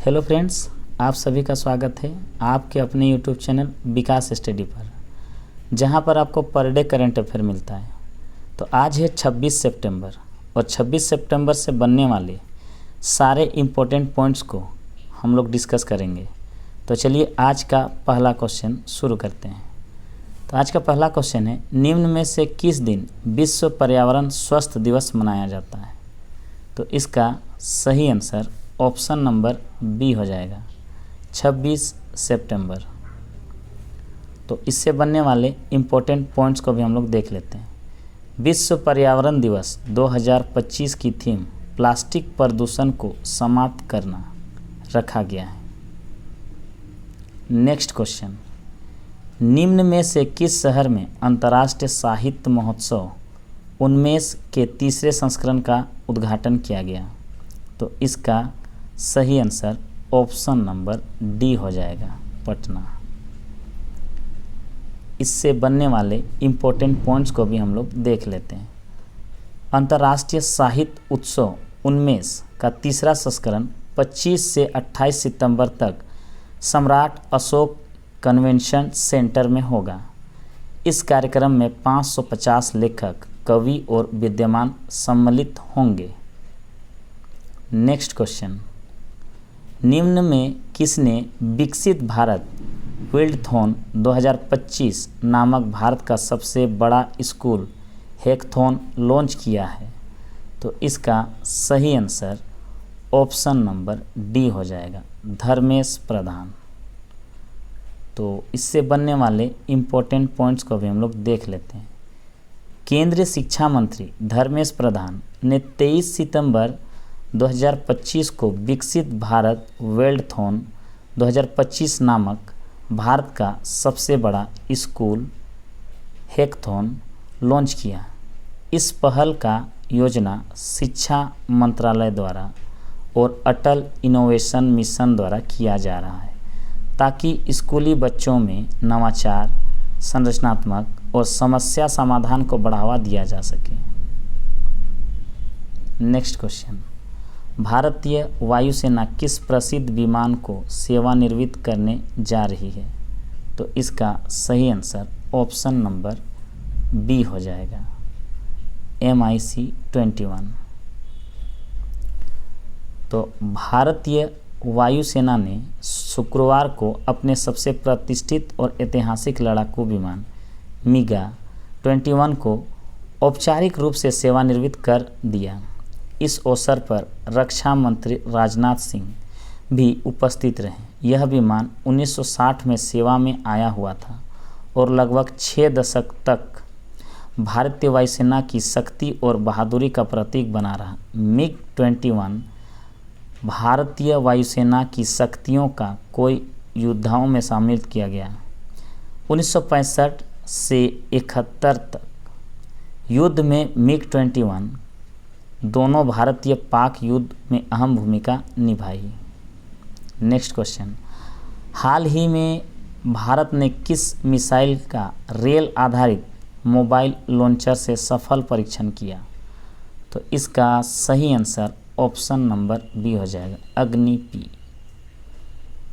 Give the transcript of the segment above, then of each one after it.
Hello friends, आप सभी का स्वागत है आपके अपने यूट्यूब चैनल विकास स्टडी पर, जहां पर आपको पर डे करंट अफेयर मिलता है। तो आज है 26 सितंबर और 26 सितंबर से बनने वाले सारे इम्पोर्टेंट पॉइंट्स को हम लोग डिस्कस करेंगे। तो चलिए आज का पहला क्वेश्चन शुरू करते हैं। तो आज का पहला क्वेश्चन है, निम्न में से किस दिन विश्व पर्यावरण स्वास्थ्य दिवस मनाया जाता है? तो इसका सही आंसर ऑप्शन नंबर बी हो जाएगा, 26 सितंबर। तो इससे बनने वाले इम्पोर्टेंट पॉइंट्स को भी हम लोग देख लेते हैं। विश्व पर्यावरण दिवस 2025 की थीम प्लास्टिक प्रदूषण को समाप्त करना रखा गया है। नेक्स्ट क्वेश्चन, निम्न में से किस शहर में अंतर्राष्ट्रीय साहित्य महोत्सव उन्मेष के तीसरे संस्करण का उद्घाटन किया गया? तो इसका सही आंसर ऑप्शन नंबर डी हो जाएगा, पटना। इससे बनने वाले इम्पोर्टेंट पॉइंट्स को भी हम लोग देख लेते हैं। अंतर्राष्ट्रीय साहित्य उत्सव उन्मेष का तीसरा संस्करण 25 से 28 सितंबर तक सम्राट अशोक कन्वेंशन सेंटर में होगा। इस कार्यक्रम में 550 लेखक, कवि और विद्वान सम्मिलित होंगे। नेक्स्ट क्वेश्चन, निम्न में किसने विकसित भारत विल्डथॉन 2025 नामक भारत का सबसे बड़ा स्कूल हैकाथॉन लॉन्च किया है? तो इसका सही आंसर ऑप्शन नंबर डी हो जाएगा, धर्मेश प्रधान। तो इससे बनने वाले इम्पोर्टेंट पॉइंट्स को भी हम लोग देख लेते हैं। केंद्रीय शिक्षा मंत्री धर्मेश प्रधान ने 23 सितंबर 2025 को विकसित भारत विल्डथॉन 2025 नामक भारत का सबसे बड़ा स्कूल हैकाथॉन लॉन्च किया। इस पहल का योजना शिक्षा मंत्रालय द्वारा और अटल इनोवेशन मिशन द्वारा किया जा रहा है, ताकि स्कूली बच्चों में नवाचार, संरचनात्मक और समस्या समाधान को बढ़ावा दिया जा सके। नेक्स्ट क्वेश्चन, भारतीय वायुसेना किस प्रसिद्ध विमान को सेवानिवृत्त करने जा रही है? तो इसका सही आंसर ऑप्शन नंबर बी हो जाएगा, MiC-21। तो भारतीय वायुसेना ने शुक्रवार को अपने सबसे प्रतिष्ठित और ऐतिहासिक लड़ाकू विमान MiG-21 को औपचारिक रूप से सेवानिवृत्त कर दिया। इस अवसर पर रक्षा मंत्री राजनाथ सिंह भी उपस्थित रहे। यह विमान 1960 में सेवा में आया हुआ था और लगभग 6 दशक तक भारतीय वायुसेना की शक्ति और बहादुरी का प्रतीक बना रहा। MiG-21 भारतीय वायुसेना की शक्तियों का कई युद्धों में शामिल किया गया। 1965 से 71 तक युद्ध में MiG-21 दोनों भारतीय पाक युद्ध में अहम भूमिका निभाई। नेक्स्ट क्वेश्चन, हाल ही में भारत ने किस मिसाइल का रेल आधारित मोबाइल लॉन्चर से सफल परीक्षण किया? तो इसका सही आंसर ऑप्शन नंबर बी हो जाएगा, अग्नि-P।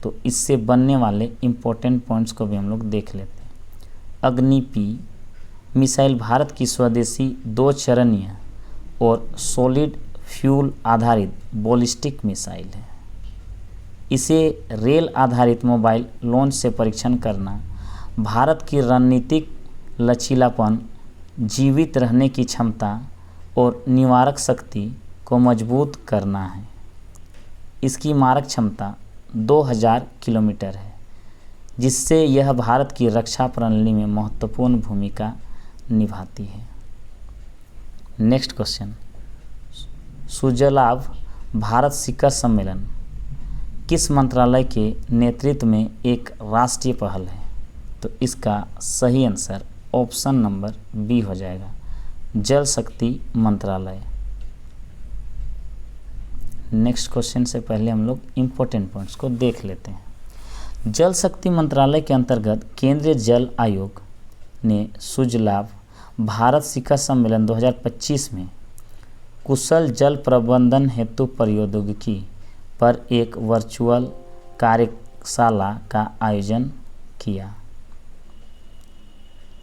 तो इससे बनने वाले इम्पोर्टेंट पॉइंट्स को भी हम लोग देख लेते हैं। अग्नि-P मिसाइल भारत की स्वदेशी 2 चरणीय और सॉलिड फ्यूल आधारित बैलिस्टिक मिसाइल है। इसे रेल आधारित मोबाइल लॉन्च से परीक्षण करना भारत की रणनीतिक लचीलापन, जीवित रहने की क्षमता और निवारक शक्ति को मजबूत करना है। इसकी मारक क्षमता 2000 किलोमीटर है, जिससे यह भारत की रक्षा प्रणाली में महत्वपूर्ण भूमिका निभाती है। नेक्स्ट क्वेश्चन, सुजलाभ भारत शिखर सम्मेलन किस मंत्रालय के नेतृत्व में एक राष्ट्रीय पहल है? तो इसका सही आंसर ऑप्शन नंबर बी हो जाएगा, जल शक्ति मंत्रालय। नेक्स्ट क्वेश्चन से पहले हम लोग इम्पोर्टेंट पॉइंट्स को देख लेते हैं। जल शक्ति मंत्रालय के अंतर्गत केंद्रीय जल आयोग ने सुजलाभ भारत शिखर सम्मेलन 2025 में कुशल जल प्रबंधन हेतु प्रौद्योगिकी पर एक वर्चुअल कार्यशाला का आयोजन किया।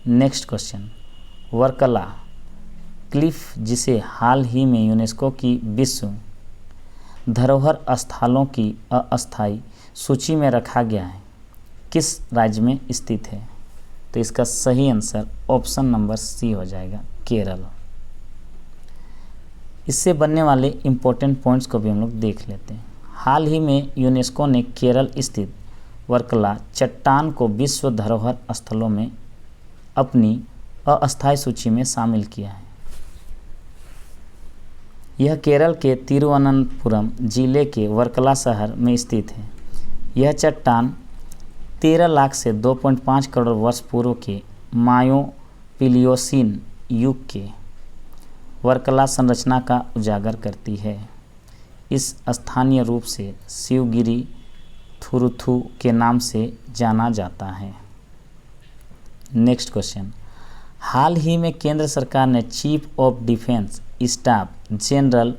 नेक्स्ट क्वेश्चन, वर्कला क्लिफ जिसे हाल ही में यूनेस्को की विश्व धरोहर स्थलों की अस्थायी सूची में रखा गया है, किस राज्य में स्थित है? तो इसका सही आंसर ऑप्शन नंबर सी हो जाएगा, केरल। इससे बनने वाले इम्पोर्टेंट पॉइंट्स को भी हम लोग देख लेते हैं। हाल ही में यूनेस्को ने केरल स्थित वर्कला चट्टान को विश्व धरोहर स्थलों में अपनी अस्थायी सूची में शामिल किया है। यह केरल के तिरुवनंतपुरम जिले के वर्कला शहर में स्थित है। यह चट्टान 13 लाख से 2.5 करोड़ वर्ष पूर्व के मायो-प्लियोसीन युग के वर्कला संरचना का उजागर करती है। इस स्थानीय रूप से शिवगिरी थुरुथु के नाम से जाना जाता है। नेक्स्ट क्वेश्चन, हाल ही में केंद्र सरकार ने chief of defence staff general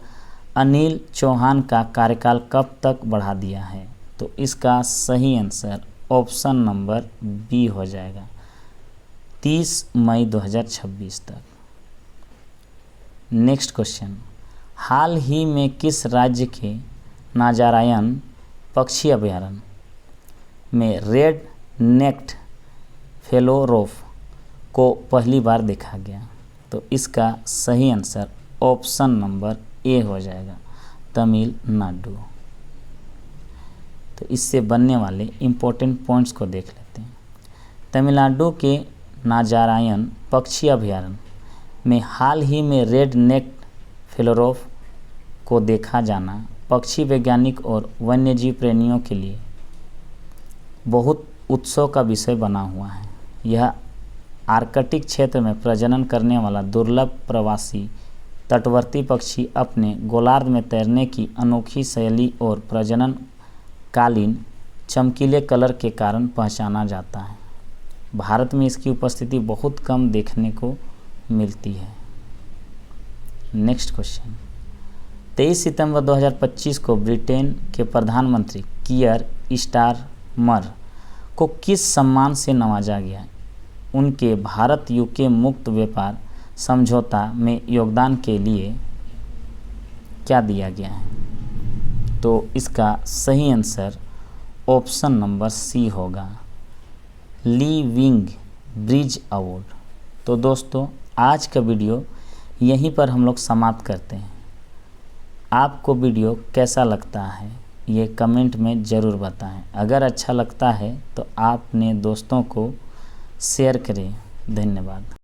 Anil Chauhan का कार्यकाल कब तक बढ़ा दिया है? तो इसका सही आंसर ऑप्शन नंबर बी हो जाएगा, 30 मई 2026 तक। नेक्स्ट क्वेश्चन, हाल ही में किस राज्य के नाजारायन पक्षी अभयारण्य में रेड नेक्ड फेलोरोफ को पहली बार देखा गया? तो इसका सही आंसर ऑप्शन नंबर ए हो जाएगा, तमिलनाडु। तो इससे बनने वाले इम्पोर्टेंट पॉइंट्स को देख लेते हैं। तमिलनाडु के नाजारायन पक्षी अभयारण्य में हाल ही में रेड नेक्ड फेलोरोफ को देखा जाना पक्षी वैज्ञानिक और वन्यजीव प्रेमियों के लिए बहुत उत्सव का विषय बना हुआ है। यह आर्कटिक क्षेत्र में प्रजनन करने वाला दुर्लभ प्रवासी तटवर्ती पक्षी अपने गोलार्ध में तैरने की अनोखी शैली और प्रजनन कालीन चमकीले कलर के कारण पहचाना जाता है। भारत में इसकी उपस्थिति बहुत कम देखने को मिलती है। नेक्स्ट क्वेश्चन, 23 सितंबर 2025 को ब्रिटेन के प्रधानमंत्री कियर स्टारमर को किस सम्मान से नवाजा गया? उनके भारत यूके मुक्त व्यापार समझौता में योगदान के लिए क्या दिया गया है? तो इसका सही आंसर ऑप्शन नंबर सी होगा, लीविंग ब्रिज अवार्ड। तो दोस्तों, आज का वीडियो यहीं पर हम लोग समाप्त करते हैं। आपको वीडियो कैसा लगता है ये कमेंट में ज़रूर बताएं। अगर अच्छा लगता है तो आपने दोस्तों को शेयर करें। धन्यवाद।